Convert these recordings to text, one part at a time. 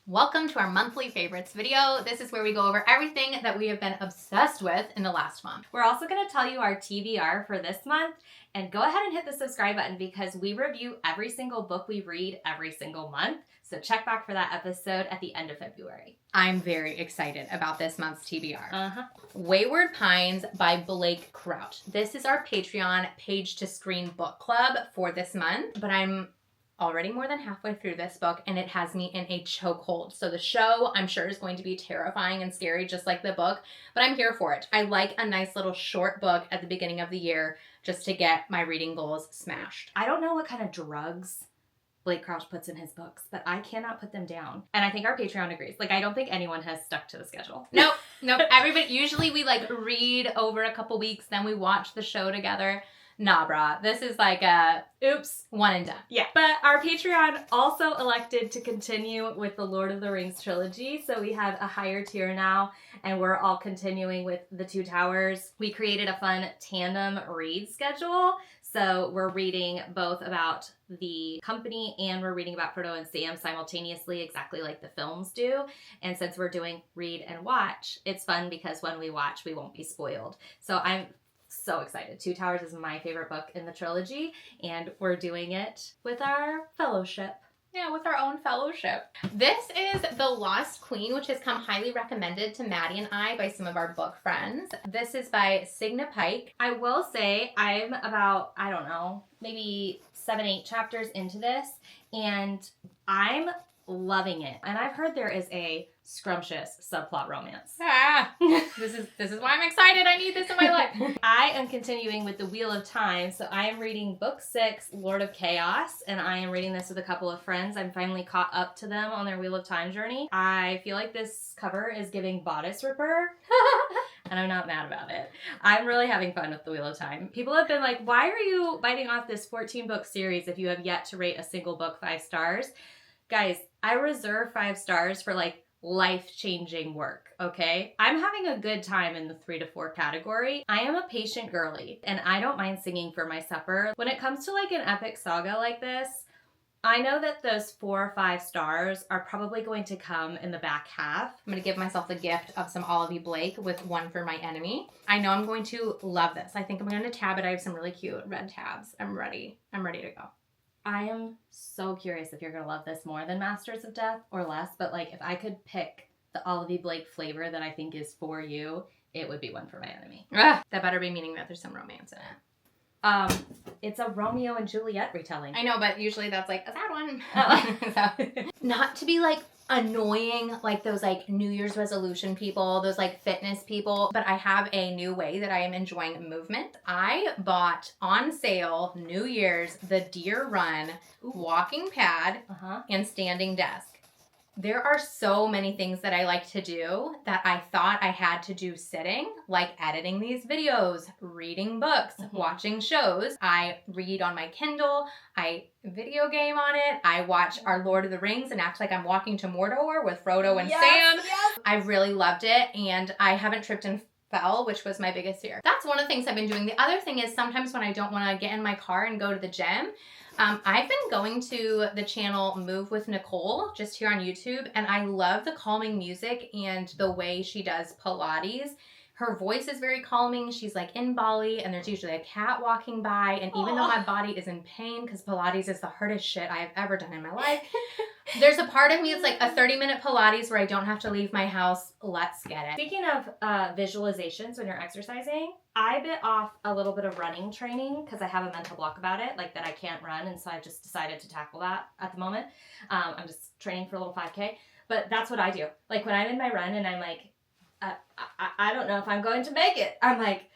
Welcome to our monthly favorites video. This is where we go over everything that we have been obsessed with in the last month. We're also going to tell you our TBR for this month, and go ahead and hit the subscribe button because we review every single book we read every single month. So check back for that episode at the end of February. I'm very excited about this month's TBR. Wayward Pines by Blake Kraut. This is our Patreon page to screen book club for this month, but I'm already more than halfway through this book and it has me in a chokehold. So the show, I'm sure, is going to be terrifying and scary just like the book, but I'm here for it. I like a nice little short book at the beginning of the year just to get my reading goals smashed. I don't know what kind of drugs Blake Kraut puts in his books, but I cannot put them down. And I think our Patreon agrees. Like, I don't think anyone has stuck to the schedule. Nope. Everybody, usually we like read over a couple weeks, then we watch the show together. Nah, brah. This is like a oops, one and done. Yeah. But our Patreon also elected to continue with the Lord of the Rings trilogy. So we have a higher tier now, and we're all continuing with the Two Towers. We created a fun tandem read schedule. So we're reading both about the company and we're reading about Frodo and Sam simultaneously, exactly like the films do. And since we're doing read and watch, it's fun because when we watch, we won't be spoiled. So I'm so excited. Two Towers is my favorite book in the trilogy, and we're doing it with our fellowship. Yeah, with our own fellowship. This is The Lost Queen, which has come highly recommended to Maddie and I by some of our book friends. This is by Signe Pike. I will say I'm about, I don't know, maybe 7-8 chapters into this, and I'm loving it. And I've heard there is a scrumptious subplot romance. This is why I'm excited. I need this in my life. I am continuing with the Wheel of Time. So I am reading book 6, Lord of Chaos, and I am reading this with a couple of friends. I'm finally caught up to them on their Wheel of Time journey. I feel like this cover is giving Bodice Ripper. And I'm not mad about it. I'm really having fun with the Wheel of Time. People have been like, why are you biting off this 14-book series if you have yet to rate a single book 5 stars? Guys, I reserve 5 stars for like life-changing work, okay? I'm having a good time in the 3 to 4 category. I am a patient girly, and I don't mind singing for my supper. When it comes to like an epic saga like this, I know that those 4 or 5 stars are probably going to come in the back half. I'm going to give myself the gift of some Olivie Blake with one for my enemy. I know I'm going to love this. I think I'm going to tab it. I have some really cute red tabs. I'm ready. I'm ready to go. I am so curious if you're going to love this more than Masters of Death or less, but like if I could pick the Olivie Blake flavor that I think is for you, it would be one for my enemy. That better be meaning that there's some romance in it. It's a Romeo and Juliet retelling. I know, but usually that's like a sad one. So, not to be like annoying like those like New Year's resolution people, those like fitness people, but I have a new way that I am enjoying movement. I bought on sale New Year's the Deer Run walking pad and standing desk. There are so many things that I like to do that I thought I had to do sitting, like editing these videos, reading books, watching shows. I read on my Kindle, I video game on it, I watch our Lord of the Rings and act like I'm walking to Mordor with Frodo and Sam. Yes. I really loved it, and I haven't tripped and fell, which was my biggest fear. That's one of the things I've been doing. The other thing is sometimes when I don't want to get in my car and go to the gym, I've been going to the channel Move with Nicole just here on YouTube, and I love the calming music and the way she does Pilates. Her voice is very calming. She's like in Bali, and there's usually a cat walking by, and even though my body is in pain because Pilates is the hardest shit I have ever done in my life, there's a part of me that's like a 30-minute Pilates where I don't have to leave my house. Let's get it. Speaking of visualizations when you're exercising, I bit off a little bit of running training because I have a mental block about it, like that I can't run, and so I just decided to tackle that at the moment. I'm just training for a little 5K, but that's what I do. Like when I'm in my run and I'm like, I don't know if I'm going to make it. I'm like,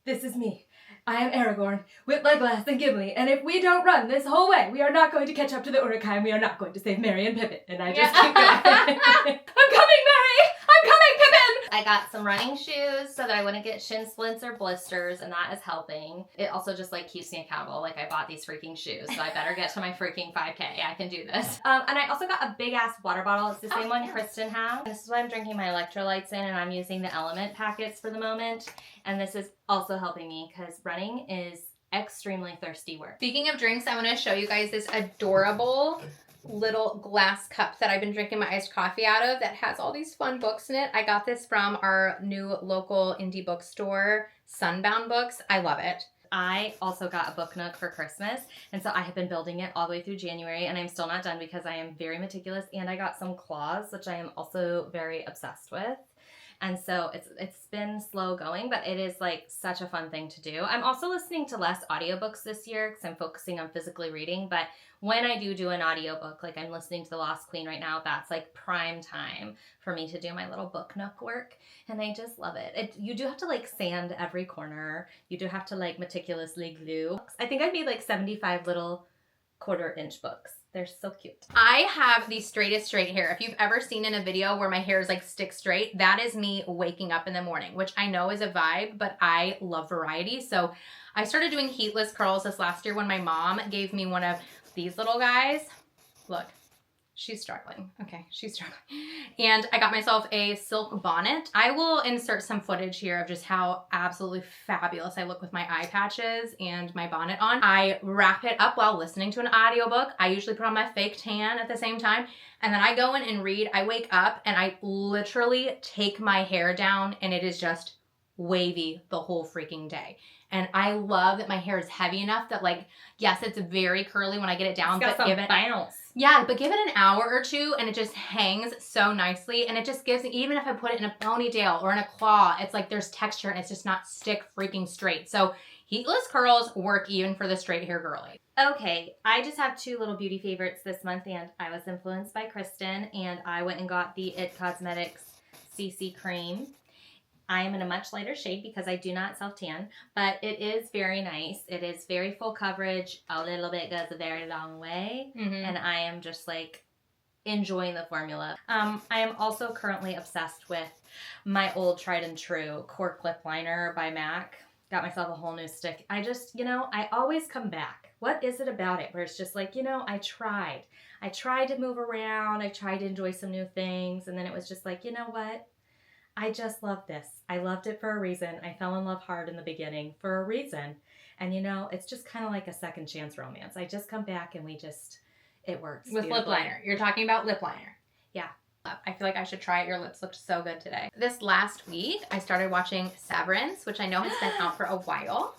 this is me. I am Aragorn with Legolas and Gimli, and if we don't run this whole way, we are not going to catch up to the Uruk-hai, and we are not going to save Merry and Pippin. And I just keep going. I'm coming, Merry! I'm coming, Pippin! I got some running shoes so that I wouldn't get shin splints or blisters, and that is helping. It also just like keeps me accountable. Like I bought these freaking shoes, so I better get to my freaking 5K. I can do this. And I also got a big ass water bottle. It's the same one Kristen has. This is what I'm drinking my electrolytes in, and I'm using the Element packets for the moment. And this is also helping me because running is extremely thirsty work. Speaking of drinks, I want to show you guys this adorable little glass cup that I've been drinking my iced coffee out of that has all these fun books in it. I got this from our new local indie bookstore, Sunbound Books. I love it. I also got a book nook for Christmas, and so I have been building it all the way through January, and I'm still not done because I am very meticulous, and I got some claws, which I am also very obsessed with. And so it's been slow going, but it is like such a fun thing to do. I'm also listening to less audiobooks this year because I'm focusing on physically reading. But when I do an audiobook, like I'm listening to The Lost Queen right now, that's like prime time for me to do my little book nook work. And I just love it. You do have to like sand every corner. You do have to like meticulously glue. I think I made like 75 little 1/4-inch books. They're so cute. I have the straightest straight hair. If you've ever seen in a video where my hair is like stick straight, that is me waking up in the morning, which I know is a vibe, but I love variety. So I started doing heatless curls this last year when my mom gave me one of these little guys. Look. She's struggling. Okay, she's struggling. And I got myself a silk bonnet. I will insert some footage here of just how absolutely fabulous I look with my eye patches and my bonnet on. I wrap it up while listening to an audiobook. I usually put on my fake tan at the same time. And then I go in and read. I wake up and I literally take my hair down and it is just wavy the whole freaking day. And I love that my hair is heavy enough that, like, yes, it's very curly when I get it down, but give it bounce. Yeah, but give it an hour or two and it just hangs so nicely. And it just gives, even if I put it in a ponytail or in a claw, it's like there's texture and it's just not stick freaking straight. So heatless curls work even for the straight hair girly. Okay, I just have 2 little beauty favorites this month, and I was influenced by Kristen, and I went and got the It Cosmetics CC Cream. I am in a much lighter shade because I do not self-tan, but it is very nice. It is very full coverage. A little bit goes a very long way, and I am just like enjoying the formula. I am also currently obsessed with my old tried and true Cork Lip Liner by MAC. Got myself a whole new stick. I just, I always come back. What is it about it where it's just like, I tried. I tried to move around. I tried to enjoy some new things, and then it was just like, you know what? I just love this. I loved it for a reason. I fell in love hard in the beginning for a reason. And it's just kind of like a second chance romance. I just come back and it works. With lip liner. You're talking about lip liner. Yeah. I feel like I should try it. Your lips looked so good today. This last week, I started watching Severance, which I know has been out for a while.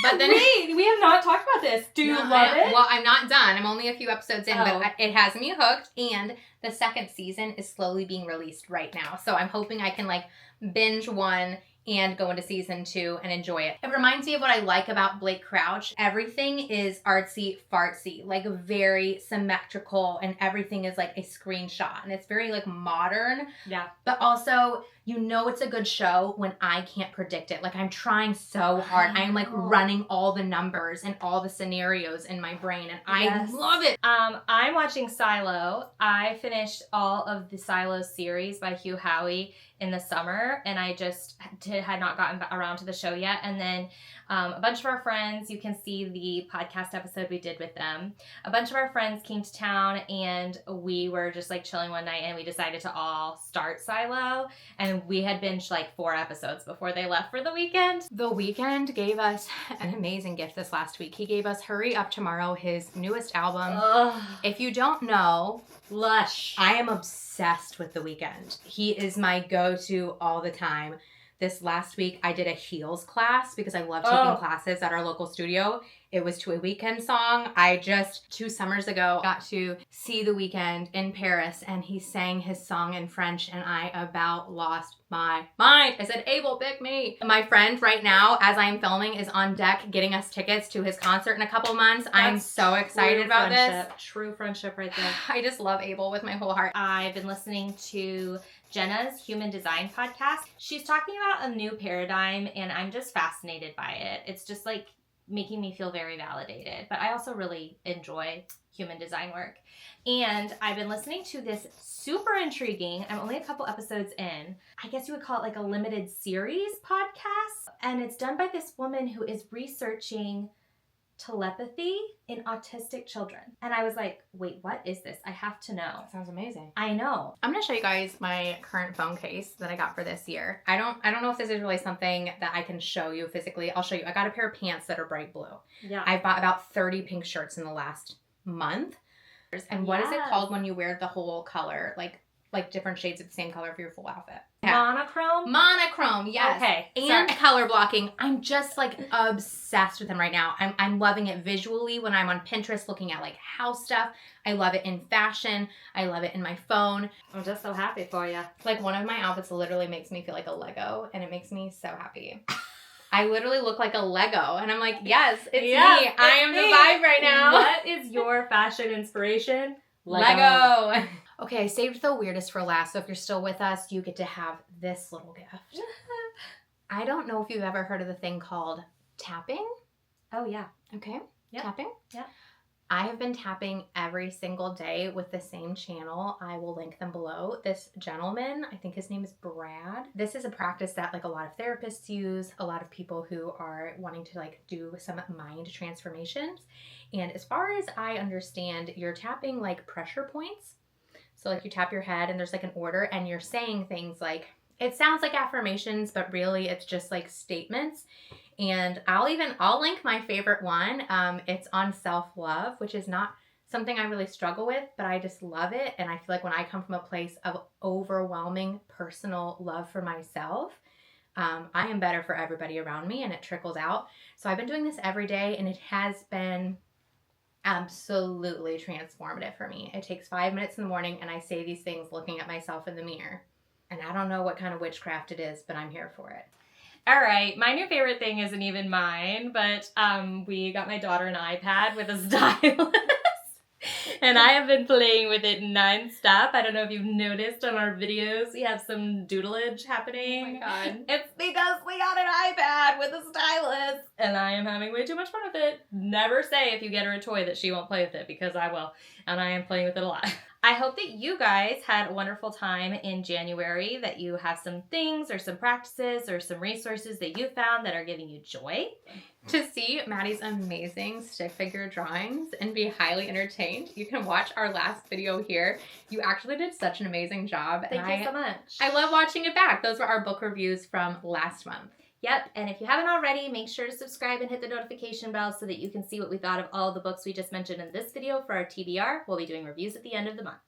But then wait, we have not talked about this. Do you love it? Well, I'm not done. I'm only a few episodes in, but it has me hooked. And the second season is slowly being released right now. So I'm hoping I can like binge one and go into season 2 and enjoy it. It reminds me of what I like about Blake Crouch. Everything is artsy fartsy, like very symmetrical, and everything is like a screenshot. And it's very like modern. Yeah. But also, it's a good show when I can't predict it. Like I'm trying so hard. I am like running all the numbers and all the scenarios in my brain, and I love it. I'm watching Silo. I finished all of the Silo series by Hugh Howey in the summer, and I just had not gotten around to the show yet. And then a bunch of our friends, you can see the podcast episode we did with them. A bunch of our friends came to town, and we were just like chilling one night, and we decided to all start Silo. And we had binged like 4 episodes before they left for the weekend. The Weeknd gave us an amazing gift this last week. He gave us Hurry Up Tomorrow, his newest album. Ugh. If you don't know, Lush. I am obsessed with The Weeknd. He is my go-to all the time. This last week, I did a heels class because I love taking classes at our local studio. It was to a Weeknd song. I just, 2 summers ago, got to see The Weeknd in Paris, and he sang his song in French, and I about lost my mind. I said, Abel, pick me. My friend right now, as I'm filming, is on deck getting us tickets to his concert in a couple months. I'm so excited about this. True friendship right there. I just love Abel with my whole heart. I've been listening to Jenna's Human Design podcast. She's talking about a new paradigm, and I'm just fascinated by it. It's just like making me feel very validated, but I also really enjoy human design work. And I've been listening to this super intriguing, I'm only a couple episodes in, I guess you would call it like a limited series podcast, and it's done by this woman who is researching telepathy in autistic children. And I was like, wait, what is this? I have to know. That sounds amazing. I know. I'm going to show you guys my current phone case that I got for this year. I don't know if this is really something that I can show you physically. I'll show you. I got a pair of pants that are bright blue. Yeah. I bought about 30 pink shirts in the last month. And what is it called when you wear the whole color? Like different shades of the same color for your full outfit. Monochrome? Monochrome, yes. Okay. And color blocking. I'm just like obsessed with them right now. I'm loving it visually when I'm on Pinterest looking at like house stuff. I love it in fashion. I love it in my phone. I'm just so happy for you. Like one of my outfits literally makes me feel like a Lego and it makes me so happy. I literally look like a Lego and I'm like, yes, it's me. I am the vibe right now. What is your fashion inspiration? Lego. Okay, I saved the weirdest for last, so if you're still with us, you get to have this little gift. I don't know if you've ever heard of the thing called tapping. Oh, yeah. Okay, yep. Tapping. Yeah. I have been tapping every single day with the same channel. I will link them below. This gentleman, I think his name is Brad. This is a practice that like a lot of therapists use, a lot of people who are wanting to like do some mind transformations. And as far as I understand, you're tapping like pressure points. So like you tap your head and there's like an order and you're saying things like, it sounds like affirmations, but really it's just like statements. And I'll link my favorite one. It's on self-love, which is not something I really struggle with, but I just love it. And I feel like when I come from a place of overwhelming personal love for myself, I am better for everybody around me and it trickles out. So I've been doing this every day and it has been absolutely transformative for me. It takes 5 minutes in the morning and I say these things looking at myself in the mirror. And I don't know what kind of witchcraft it is, but I'm here for it. All right, my new favorite thing isn't even mine, but we got my daughter an iPad with a stylus. And I have been playing with it nonstop. I don't know if you've noticed on our videos, we have some doodleage happening. Oh my God. It's because we got an iPad with a stylus. And I am having way too much fun with it. Never say if you get her a toy that she won't play with it, because I will. And I am playing with it a lot. I hope that you guys had a wonderful time in January, that you have some things or some practices or some resources that you found that are giving you joy. To see Maddie's amazing stick figure drawings and be highly entertained, you can watch our last video here. You actually did such an amazing job. Thank you so much. I love watching it back. Those were our book reviews from last month. Yep, and if you haven't already, make sure to subscribe and hit the notification bell so that you can see what we thought of all the books we just mentioned in this video for our TBR. We'll be doing reviews at the end of the month.